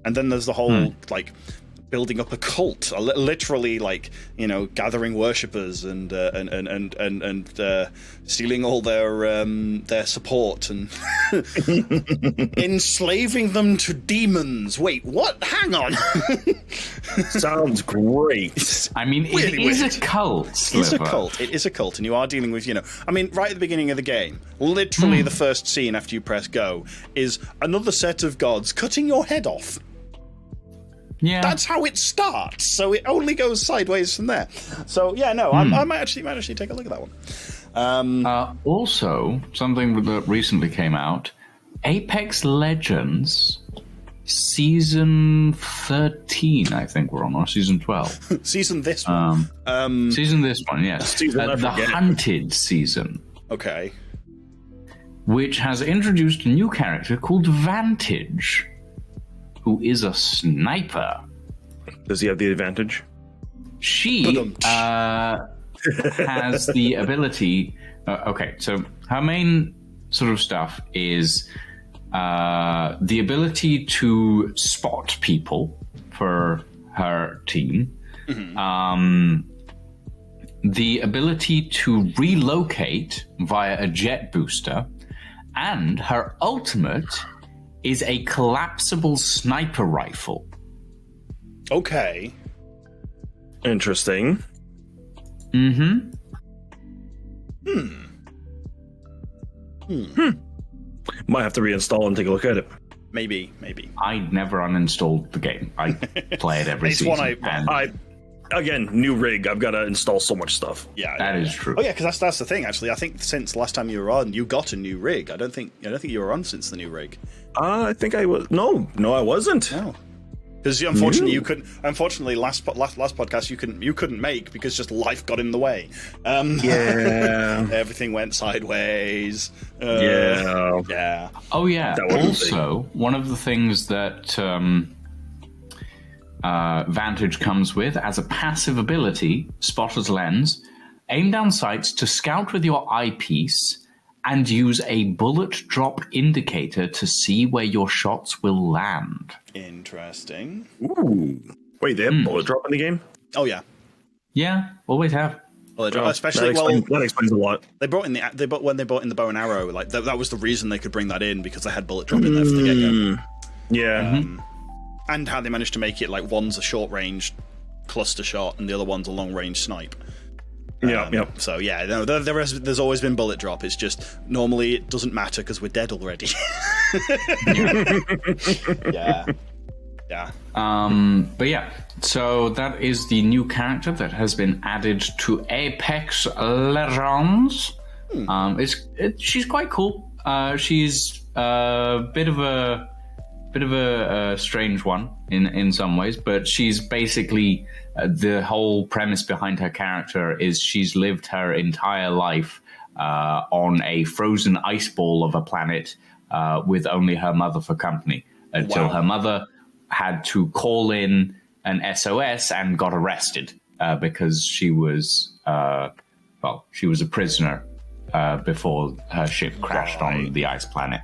and then there's the whole like building up a cult, literally like gathering worshippers and stealing all their support and enslaving them to demons. Wait, what? Hang on. Sounds great. I mean, it is a cult. It's a cult. It is a cult, and you are dealing with right at the beginning of the game, literally the first scene after you press go is another set of gods cutting your head off. Yeah, that's how it starts. So it only goes sideways from there. So yeah, no, I might actually take a look at that one. Also, something that recently came out: Apex Legends Season 13, I think we're on, or Season 12. Season this one. Season this one, yes. The Hunted season. Okay. Which has introduced a new character called Vantage, who is a sniper. Does he have the advantage? She has the ability... okay, so her main sort of stuff is the ability to spot people for her team, the ability to relocate via a jet booster, and her ultimate is a collapsible sniper rifle. Okay. Interesting. Might have to reinstall and take a look at it. Maybe. I never uninstalled the game. I play it every season. Again, new rig. I've got to install so much stuff. Yeah, that is true. Oh yeah, because that's the thing. Actually, I think since last time you were on, you got a new rig. I don't think you were on since the new rig. I think I was. No, I wasn't. No. Because unfortunately you couldn't. Unfortunately, last podcast you couldn't make because just life got in the way. Yeah, everything went sideways. Yeah. Oh yeah. Also, one of the things that Vantage comes with as a passive ability, Spotter's Lens, aim down sights to scout with your eyepiece and use a bullet drop indicator to see where your shots will land. Interesting. Ooh. Wait, they have bullet drop in the game? Oh yeah. Yeah, always have. Well, especially that explains a lot. They brought in when they brought in the bow and arrow, like that was the reason they could bring that in, because they had bullet drop in there from the get-go. Yeah. And how they managed to make it like one's a short range cluster shot and the other one's a long range snipe. So yeah, no, there's always been bullet drop. It's just normally it doesn't matter because we're dead already. Yeah. But yeah, so that is the new character that has been added to Apex Legends. She's quite cool. She's a bit of a strange one in some ways, but she's basically the whole premise behind her character is she's lived her entire life on a frozen ice ball of a planet with only her mother for company until her mother had to call in an SOS and got arrested because she was a prisoner before her ship crashed on the ice planet.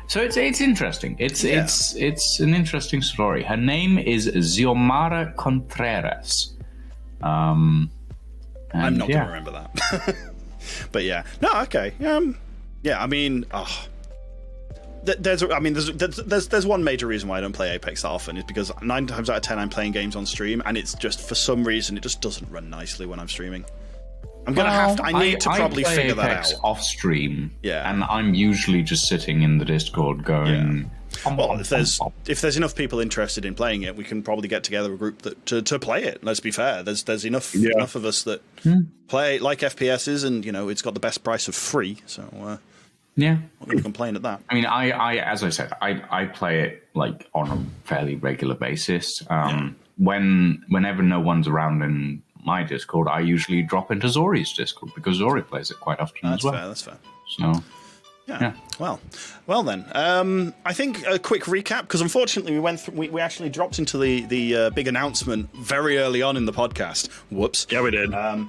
So it's interesting. It's an interesting story. Her name is Xiomara Contreras. I'm not going to remember that. But yeah, no, okay. Yeah, I mean, there's one major reason why I don't play Apex that often is because 9 times out of 10 I'm playing games on stream, and it's just for some reason it just doesn't run nicely when I'm streaming. I'm gonna have to. I need to probably figure Apex that out off stream. Yeah, and I'm usually just sitting in the Discord going. Yeah. Well, if there's enough people interested in playing it, we can probably get together a group to play it. Let's be fair. There's enough of us that play like FPSs, and it's got the best price of free. So I'm not going to complain at that. I mean, I as I said, I play it like on a fairly regular basis. Whenever no one's around in my Discord, I usually drop into Zori's Discord because Zori plays it quite often as well. That's fair. So, yeah. Well then, I think a quick recap, because unfortunately we actually dropped into the big announcement very early on in the podcast. Whoops. Yeah, we did. But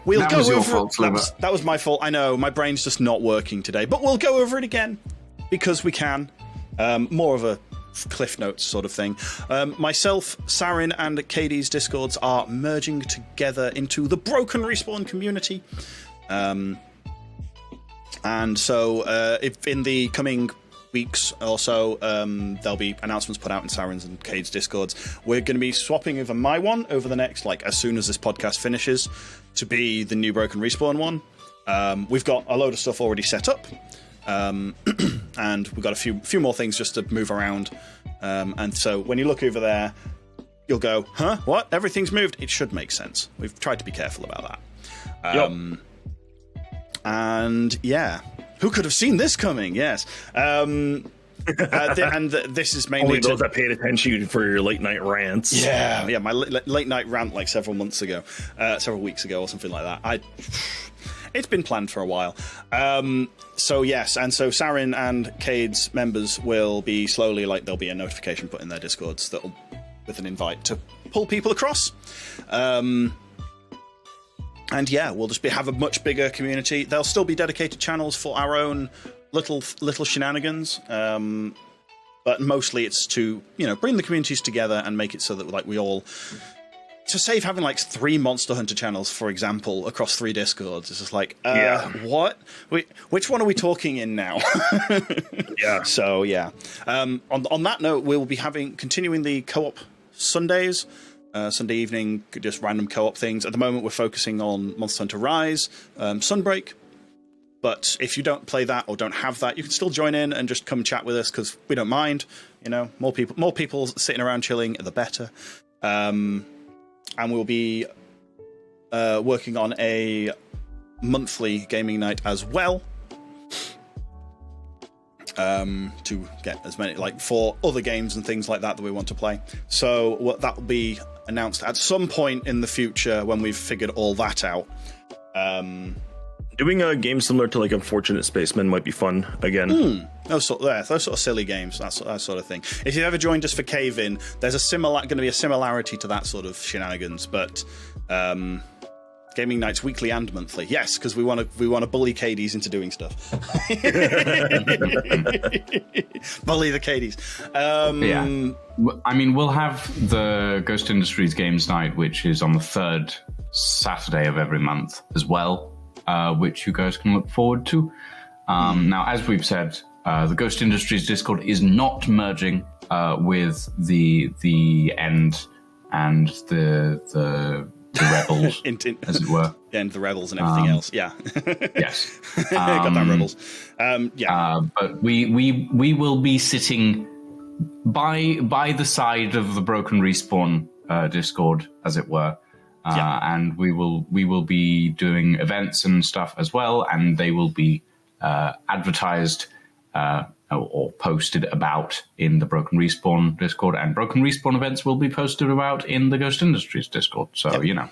we'll go over it. That was my fault. I know, my brain's just not working today, but we'll go over it again because we can. More of a Cliff Notes sort of thing. Myself, Sarin, and Katie's Discords are merging together into the Broken Respawn community. And so if in the coming weeks or so, there'll be announcements put out in Sarin's and Cade's Discords. We're going to be swapping over my one over the next, as soon as this podcast finishes, to be the new Broken Respawn one. We've got a load of stuff already set up. And we've got a few more things just to move around. And so when you look over there, you'll go, huh? What? Everything's moved? It should make sense. We've tried to be careful about that. And yeah, who could have seen this coming? Yes. And this is mainly only those that paid attention for your late night rants. Yeah, my late night rant several weeks ago or something like that. It's been planned for a while. So yes, and so Sarin and Cade's members will be slowly, there'll be a notification put in their Discords with an invite to pull people across. And yeah, we'll just have a much bigger community. There'll still be dedicated channels for our own little shenanigans. But mostly it's to, bring the communities together and make it so that we all, to save having 3 Monster Hunter channels, for example, across 3 Discords. It's just what? Which one are we talking in now? Yeah. So yeah. On that note, we'll be continuing the co-op Sundays. Sunday evening, just random co-op things. At the moment, we're focusing on Monster Hunter Rise, Sunbreak. But if you don't play that or don't have that, you can still join in and just come chat with us because we don't mind. More people sitting around chilling, the better. And we'll be working on a monthly gaming night as well. to get as many, like, for other games and things like that we want to play. So that will be announced at some point in the future when we've figured all that out. Doing a game similar to like Unfortunate Spacemen might be fun again. Those sort of silly games, that sort of thing. If you've ever joined us for Cave In, there's going to be a similarity to that sort of shenanigans, but gaming nights weekly and monthly. Yes, because we want to bully KDs into doing stuff. Bully the KDs. Yeah, I mean, we'll have the Ghost Industries Games Night, which is on the 3rd Saturday of every month as well, which you guys can look forward to. Now, as we've said, the Ghost Industries Discord is not merging with the End and the Rebels, as it were. And the Rebels and everything else. Yeah. Yes. Goddamn Rebels. But we will be sitting by the side of the Broken Respawn Discord, as it were. And we will be doing events and stuff as well, and they will be advertised or posted about in the Broken Respawn Discord, and Broken Respawn events will be posted about in the Ghost Industries Discord. So you know,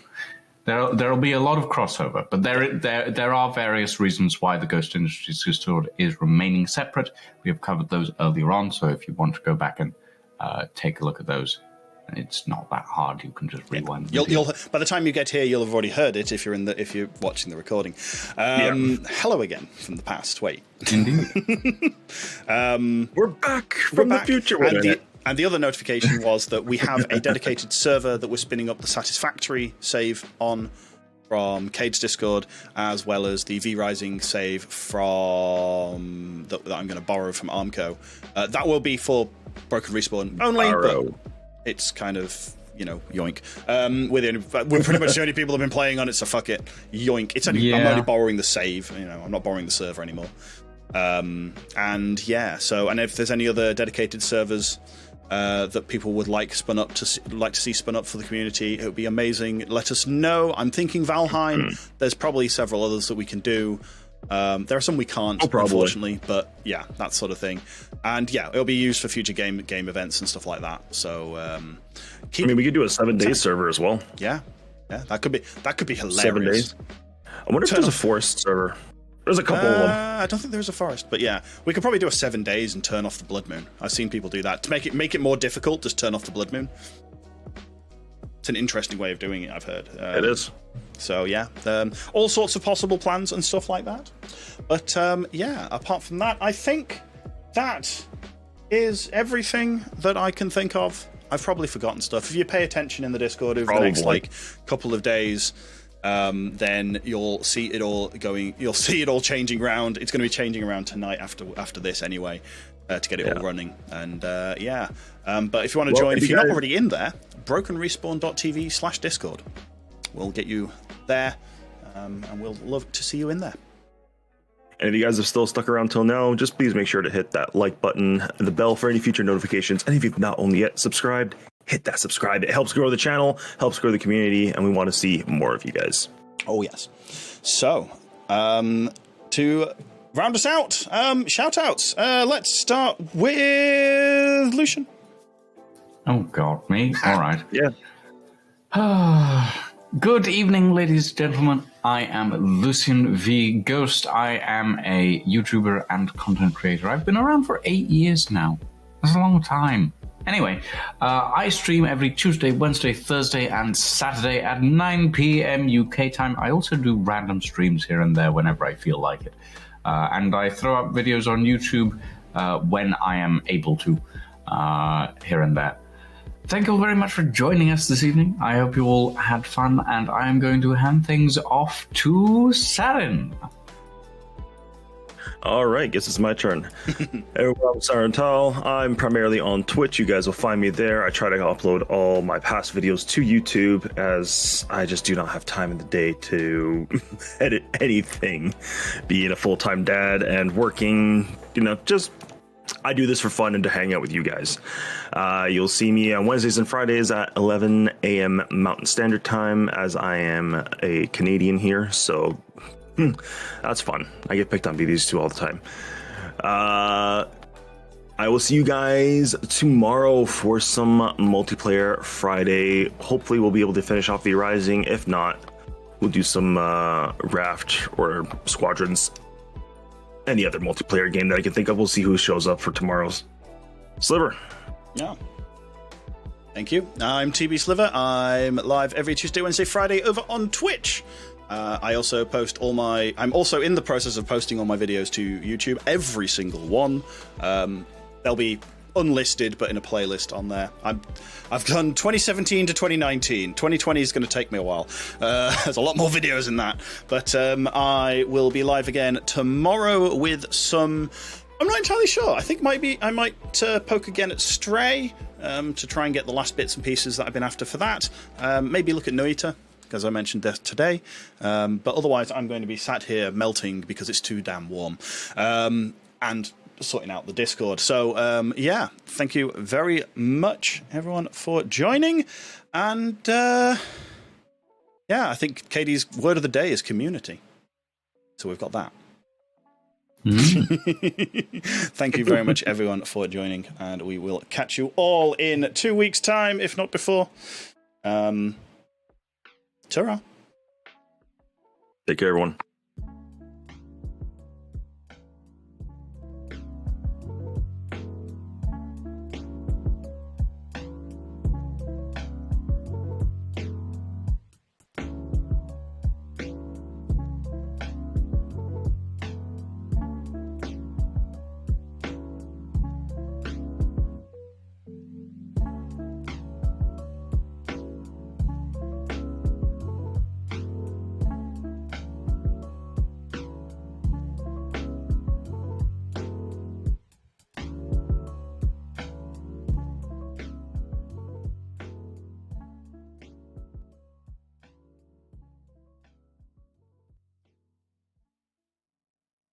there'll be a lot of crossover, but there are various reasons why the Ghost Industries Discord is remaining separate. We have covered those earlier on, so if you want to go back and take a look at those, it's not that hard. You can just rewind. You'll by the time you get here, you'll have already heard it if you're watching the recording. Hello again from the past. Wait, indeed. We're back from the future. And the other notification was that we have a dedicated server that we're spinning up the Satisfactory save on from Cade's Discord, as well as the V-Rising save from that I'm going to borrow from Armco. That will be for Broken Respawn only, but it's kind of, yoink. We're pretty much the only people who have been playing on it, so fuck it. Yoink. I'm only borrowing the save. I'm not borrowing the server anymore. And if there's any other dedicated servers that people would like to see spun up for the community, it would be amazing. Let us know. I'm thinking Valheim. There's probably several others that we can do. There are some we can't, unfortunately, but yeah, that sort of thing. And yeah, it'll be used for future game events and stuff like that. So, we could do a 7-day server as well. Yeah, that could be hilarious. 7 days. I wonder if there's a forest server. There's a couple of them. I don't think there's a forest, but yeah, we could probably do a 7 days and turn off the blood moon. I've seen people do that to make it more difficult. Just turn off the blood moon. It's an interesting way of doing it, I've heard. It is. So yeah, all sorts of possible plans and stuff like that. But apart from that, I think that is everything that I can think of. I've probably forgotten stuff. If you pay attention in the Discord over the next couple of days, then you'll see it all going. You'll see it all changing around. It's going to be changing around tonight after this anyway, to get it all running. And but if you want to join, if you're not already in there, brokenrespawn.tv/Discord. We'll get you there, and we'll love to see you in there. And if you guys have still stuck around till now, just please make sure to hit that like button and the bell for any future notifications. And if you've not only yet subscribed, hit that subscribe. It helps grow the channel, helps grow the community, and we want to see more of you guys. Oh, yes. So, to round us out, shout-outs. Let's start with Lucian. Oh, God, me? All right. Yeah. Good evening, ladies and gentlemen. I am Lucian V. Ghost. I am a YouTuber and content creator. I've been around for 8 years now. That's a long time. Anyway, I stream every Tuesday, Wednesday, Thursday, and Saturday at 9 p.m. UK time. I also do random streams here and there whenever I feel like it. And I throw up videos on YouTube when I am able to, here and there. Thank you all very much for joining us this evening. I hope you all had fun, and I am going to hand things off to Sarin. All right, guess it's my turn. Everyone, I'm SarinTal. I'm primarily on Twitch. You guys will find me there. I try to upload all my past videos to YouTube, as I just do not have time in the day to edit anything. Being a full-time dad and working, I do this for fun and to hang out with you guys. You'll see me on Wednesdays and Fridays at 11 a.m. Mountain Standard Time, as I am a Canadian here, so that's fun. I get picked on by these two all the time. I will see you guys tomorrow for some multiplayer Friday. Hopefully, we'll be able to finish off the Rising. If not, we'll do some Raft or Squadrons. Any other multiplayer game that I can think of. We'll see who shows up for tomorrow's Sliver. Yeah. Thank you. I'm TBSliver. I'm live every Tuesday, Wednesday, Friday over on Twitch. I also post I'm also in the process of posting all my videos to YouTube, every single one. They'll be unlisted, but in a playlist on there. I've done 2017 to 2019. 2020 is going to take me a while. There's a lot more videos in that. But I will be live again tomorrow with some... I'm not entirely sure. I think I might poke again at Stray to try and get the last bits and pieces that I've been after for that. Maybe look at Noita, because I mentioned that today. But otherwise, I'm going to be sat here melting because it's too damn warm. And sorting out the Discord. So, yeah, thank you very much, everyone, for joining. And, yeah, I think Katie's word of the day is community. So we've got that. Thank you very much, everyone, for joining. And we will catch you all in 2 weeks' time, if not before. Ta-ra. Take care, everyone.